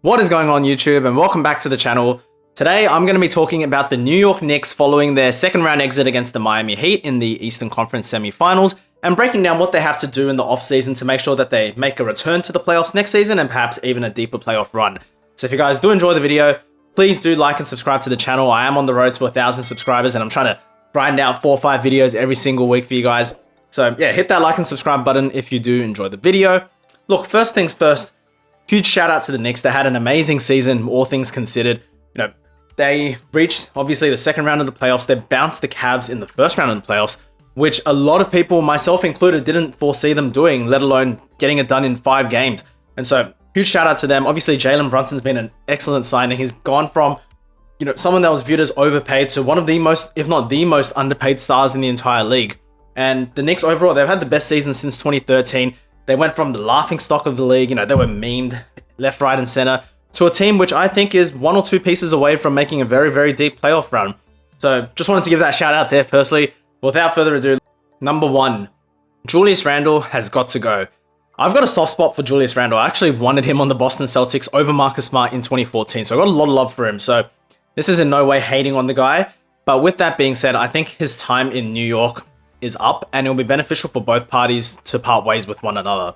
What is going on YouTube, and welcome back to the channel. Today I'm going to be talking about the New York Knicks following their second round exit against the Miami Heat in the Eastern Conference semifinals, and breaking down what they have to do in the offseason to make sure that they make a return to the playoffs next season and perhaps even a deeper playoff run. So if you guys do enjoy the video, please do like and subscribe to the channel. I am on the road to 1,000 subscribers and I'm trying to grind out 4 or 5 videos every single week for you guys. So yeah, hit that like and subscribe button if you do enjoy the video. Look, first things first, huge shout out to the Knicks. They had an amazing season, all things considered. They reached, obviously, the second round of the playoffs. They bounced the Cavs in the first round of the playoffs, which a lot of people, myself included, didn't foresee them doing, let alone getting it done in 5 games. And so, huge shout out to them. Obviously, Jalen Brunson's been an excellent signing. He's gone from, someone that was viewed as overpaid to one of the most, if not the most underpaid stars in the entire league. And the Knicks overall, they've had the best season since 2013. They went from the laughing stock of the league, they were memed left, right, and center, to a team which I think is 1 or 2 pieces away from making a very, very deep playoff run. So just wanted to give that shout out there firstly. Without further ado, number 1, Julius Randle has got to go. I've got a soft spot for Julius Randle. I actually wanted him on the Boston Celtics over Marcus Smart in 2014, so I got a lot of love for him. So this is in no way hating on the guy. But with that being said, I think his time in New York is up, and it'll be beneficial for both parties to part ways with one another.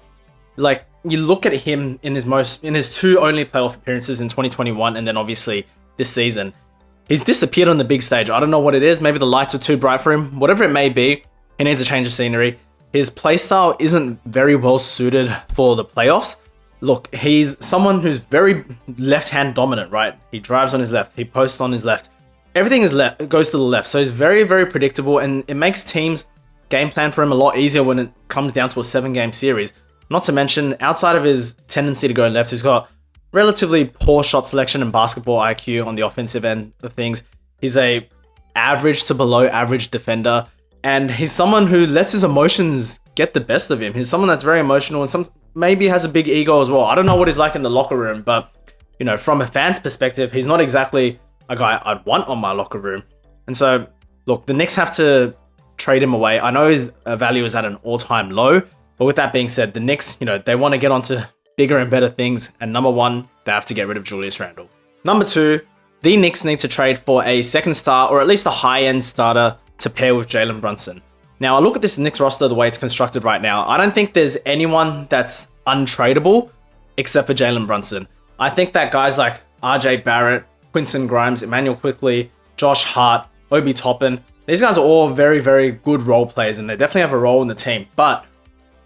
Like, you look at him in his 2 only playoff appearances in 2021 and then obviously this season. He's disappeared on the big stage. I don't know what it is. Maybe the lights are too bright for him. Whatever it may be, he needs a change of scenery. His playstyle isn't very well suited for the playoffs. Look, he's someone who's very left-hand dominant, right? He drives on his left. He posts on his left. Everything is goes to the left. So he's very, very predictable, and it makes teams game plan for him a lot easier when it comes down to a 7-game series. Not to mention, outside of his tendency to go left, he's got relatively poor shot selection and basketball IQ on the offensive end of things. He's a average to below average defender, and he's someone who lets his emotions get the best of him. He's someone that's very emotional and maybe has a big ego as well. I don't know what he's like in the locker room, but from a fan's perspective, he's not exactly a guy I'd want on my locker room. And so, look, the Knicks have to trade him away. I know his value is at an all-time low, but with that being said, the Knicks, they want to get onto bigger and better things, and number 1, they have to get rid of Julius Randle. Number 2, the Knicks need to trade for a second star, or at least a high-end starter, to pair with Jalen Brunson. Now, I look at this Knicks roster the way it's constructed right now. I don't think there's anyone that's untradeable except for Jalen Brunson. I think that guys like RJ Barrett, Quinton Grimes, Emmanuel Quickley, Josh Hart, Obi Toppin, these guys are all very, very good role players, and they definitely have a role in the team, but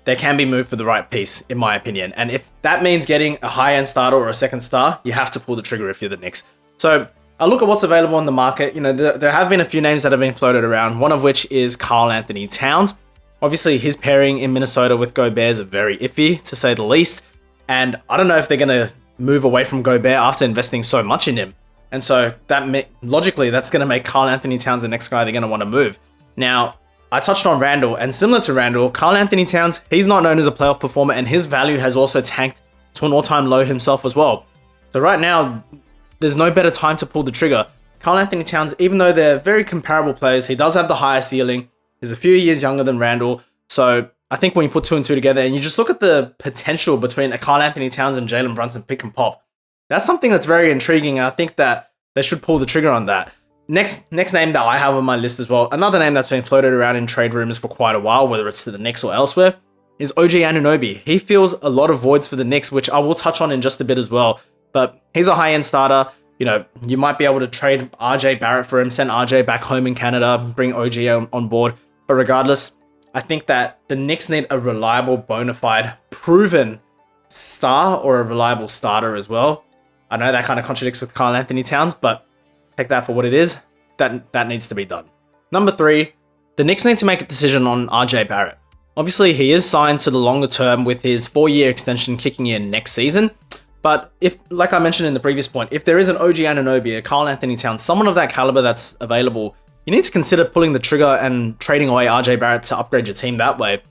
they can be moved for the right piece, in my opinion. And if that means getting a high-end starter or a second star, you have to pull the trigger if you're the Knicks. So I look at what's available on the market. There have been a few names that have been floated around, one of which is Karl Anthony Towns. Obviously, his pairing in Minnesota with Gobert is very iffy, to say the least. And I don't know if they're going to move away from Gobert after investing so much in him. And so logically, that's going to make Karl Anthony Towns the next guy they're going to want to move. Now, I touched on Randle, and similar to Randle, Karl Anthony Towns, he's not known as a playoff performer, and his value has also tanked to an all-time low himself as well. So right now, there's no better time to pull the trigger. Karl Anthony Towns, even though they're very comparable players, he does have the higher ceiling. He's a few years younger than Randle. So I think when you put 2 and 2 together, and you just look at the potential between a Karl Anthony Towns and Jalen Brunson pick and pop, that's something that's very intriguing, and I think that they should pull the trigger on that. Next name that I have on my list as well, another name that's been floated around in trade rumors for quite a while, whether it's to the Knicks or elsewhere, is RJ Anunoby. He fills a lot of voids for the Knicks, which I will touch on in just a bit as well. But he's a high-end starter. You might be able to trade RJ Barrett for him, send RJ back home in Canada, bring OG on board. But regardless, I think that the Knicks need a reliable, bona fide, proven star or a reliable starter as well. I know that kind of contradicts with Karl Anthony Towns, but take that for what it is. That needs to be done. Number 3, the Knicks need to make a decision on RJ Barrett. Obviously, he is signed to the longer term with his 4-year extension kicking in next season. But if, like I mentioned in the previous point, if there is an OG Anunoby, a Karl Anthony Towns, someone of that caliber that's available, you need to consider pulling the trigger and trading away RJ Barrett to upgrade your team that way.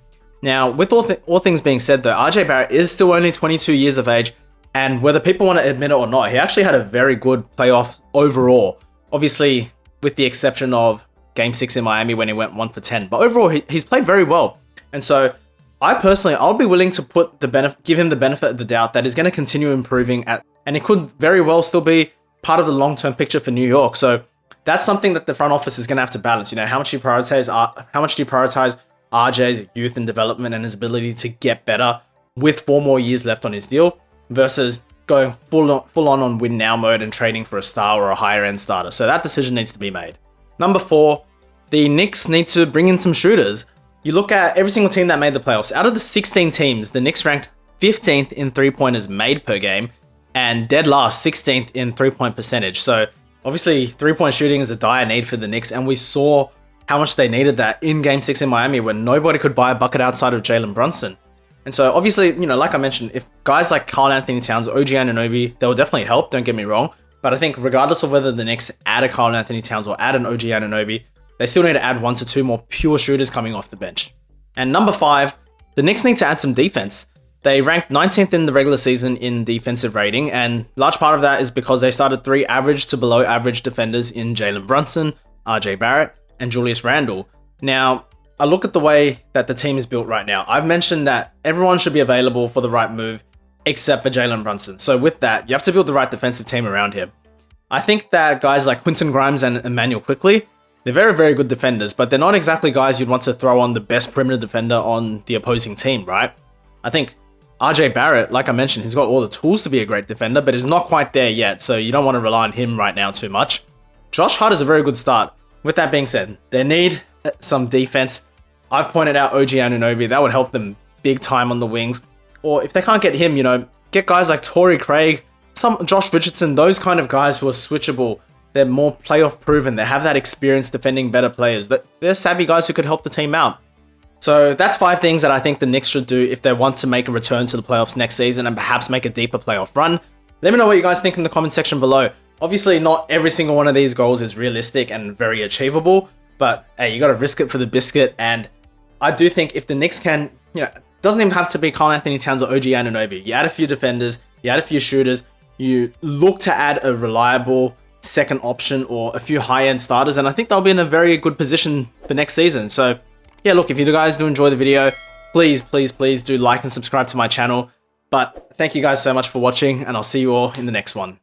Now, with all things being said though, RJ Barrett is still only 22 years of age, and whether people want to admit it or not, he actually had a very good playoff overall. Obviously, with the exception of Game 6 in Miami when he went 1 for 10. But overall, he's played very well. And so I personally, I'll be willing to give him the benefit of the doubt that he's going to continue improving at and it could very well still be part of the long-term picture for New York. So that's something that the front office is going to have to balance. You know, how much do you prioritize RJ's youth and development and his ability to get better with 4 more years left on his deal versus going full on win now mode and trading for a star or a higher end starter. So that decision needs to be made. Number 4, the Knicks need to bring in some shooters. You look at every single team that made the playoffs. Out of the 16 teams, the Knicks ranked 15th in 3-pointers made per game and dead last 16th in 3-point percentage. So obviously 3-point shooting is a dire need for the Knicks, and we saw how much they needed that in Game 6 in Miami when nobody could buy a bucket outside of Jalen Brunson. And so obviously, you know, like I mentioned, if guys like Karl Anthony Towns, OG Anunoby, they will definitely help, don't get me wrong. But I think regardless of whether the Knicks add a Karl Anthony Towns or add an OG Anunoby, they still need to add 1 to 2 more pure shooters coming off the bench. And number 5, the Knicks need to add some defense. They ranked 19th in the regular season in defensive rating, and large part of that is because they started 3 average to below average defenders in Jalen Brunson, RJ Barrett, and Julius Randle. Now, I look at the way that the team is built right now. I've mentioned that everyone should be available for the right move except for Jalen Brunson. So with that, you have to build the right defensive team around him. I think that guys like Quentin Grimes and Emmanuel Quickley, they're very, very good defenders, but they're not exactly guys you'd want to throw on the best perimeter defender on the opposing team, right? I think RJ Barrett, like I mentioned, he's got all the tools to be a great defender, but he's not quite there yet, so you don't want to rely on him right now too much. Josh Hart is a very good start. With that being said, they need some defense. I've pointed out OG Anunoby, that would help them big time on the wings. Or if they can't get him, you know, get guys like Torrey Craig, some Josh Richardson, those kind of guys who are switchable. They're more playoff proven. They have that experience defending better players. They're savvy guys who could help the team out. So that's 5 things that I think the Knicks should do if they want to make a return to the playoffs next season and perhaps make a deeper playoff run. Let me know what you guys think in the comment section below. Obviously, not every single one of these goals is realistic and very achievable, but hey, you got to risk it for the biscuit. And I do think if the Knicks can, you know, it doesn't even have to be Karl Anthony Towns or OG Anunoby. You add a few defenders, you add a few shooters, you look to add a reliable second option or a few high-end starters, and I think they'll be in a very good position for next season. So yeah, look, if you guys do enjoy the video, please do like and subscribe to my channel. But thank you guys so much for watching, and I'll see you all in the next one.